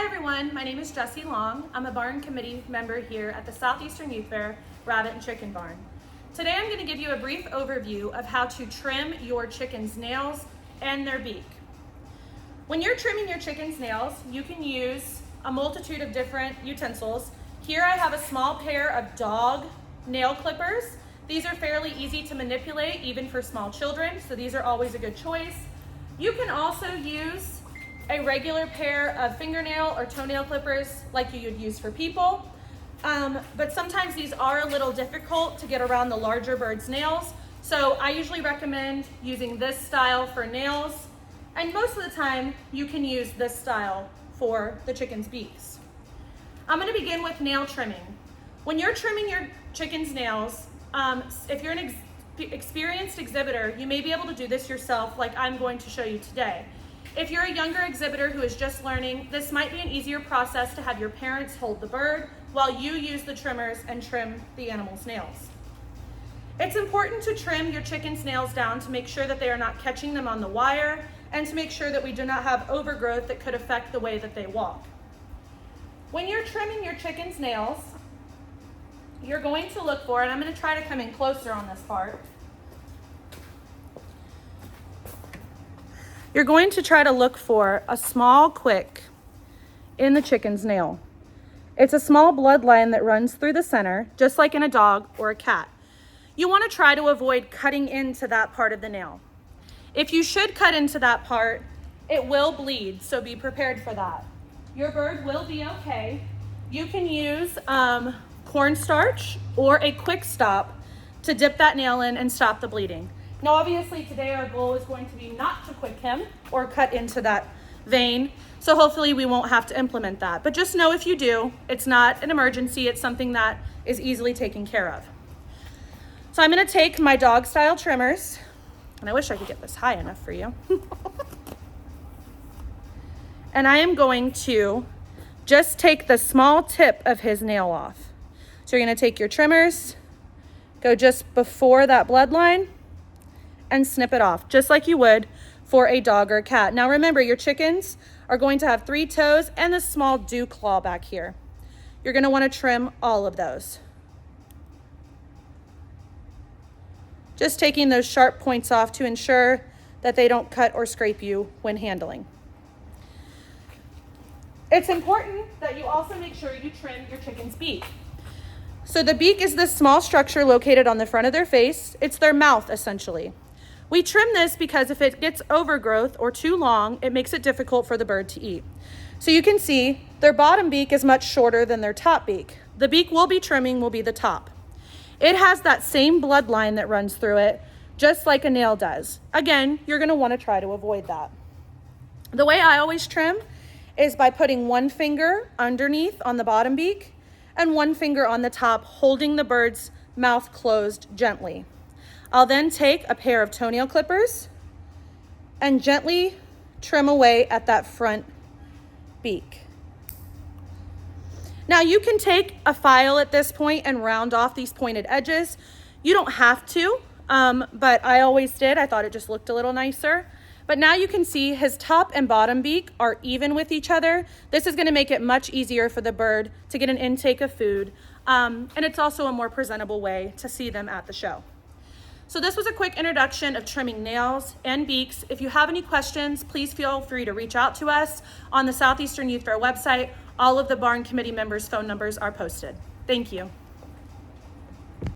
Hi everyone, my name is Jessie Long. I'm a barn committee member here at the Southeastern Youth Fair Rabbit and Chicken Barn. Today I'm going to give you a brief overview of how to trim your chicken's nails and their beak. When you're trimming your chicken's nails, you can use a multitude of different utensils. Here I have a small pair of dog nail clippers. These are fairly easy to manipulate even for small children, so these are always a good choice. You can also use a regular pair of fingernail or toenail clippers like you would use for people. But sometimes these are a little difficult to get around the larger bird's nails. So I usually recommend using this style for nails. And most of the time you can use this style for the chicken's beaks. I'm gonna begin with nail trimming. When you're trimming your chicken's nails, if you're an experienced exhibitor, you may be able to do this yourself like I'm going to show you today. If you're a younger exhibitor who is just learning, this might be an easier process to have your parents hold the bird while you use the trimmers and trim the animal's nails. It's important to trim your chicken's nails down to make sure that they are not catching them on the wire and to make sure that we do not have overgrowth that could affect the way that they walk. When you're trimming your chicken's nails, you're going to look for, and I'm going to try to come in closer on this part. You're going to try to look for a small quick in the chicken's nail. It's a small bloodline that runs through the center, just like in a dog or a cat. You want to try to avoid cutting into that part of the nail. If you should cut into that part, it will bleed, so be prepared for that. Your bird will be okay. You can use cornstarch or a quick stop to dip that nail in and stop the bleeding. Now obviously today our goal is going to be not to quick him or cut into that vein, so hopefully we won't have to implement that. But just know if you do, it's not an emergency, it's something that is easily taken care of. So I'm going to take my dog style trimmers, and I wish I could get this high enough for you. And I am going to just take the small tip of his nail off. So you're going to take your trimmers, go just before that bloodline, and snip it off, just like you would for a dog or a cat. Now remember, your chickens are going to have 3 toes and this small dew claw back here. You're gonna wanna trim all of those. Just taking those sharp points off to ensure that they don't cut or scrape you when handling. It's important that you also make sure you trim your chicken's beak. So the beak is this small structure located on the front of their face. It's their mouth, essentially. We trim this because if it gets overgrowth or too long, it makes it difficult for the bird to eat. So you can see their bottom beak is much shorter than their top beak. The beak we'll be trimming will be the top. It has that same bloodline that runs through it, just like a nail does. Again, you're gonna wanna try to avoid that. The way I always trim is by putting one finger underneath on the bottom beak and one finger on the top, holding the bird's mouth closed gently. I'll then take a pair of toenail clippers and gently trim away at that front beak. Now you can take a file at this point and round off these pointed edges. You don't have to, but I always did. I thought it just looked a little nicer. But now you can see his top and bottom beak are even with each other. This is gonna make it much easier for the bird to get an intake of food. And it's also a more presentable way to see them at the show. So this was a quick introduction of trimming nails and beaks. If you have any questions, please feel free to reach out to us on the Southeastern Youth Fair website. All of the barn committee members' phone numbers are posted. Thank you.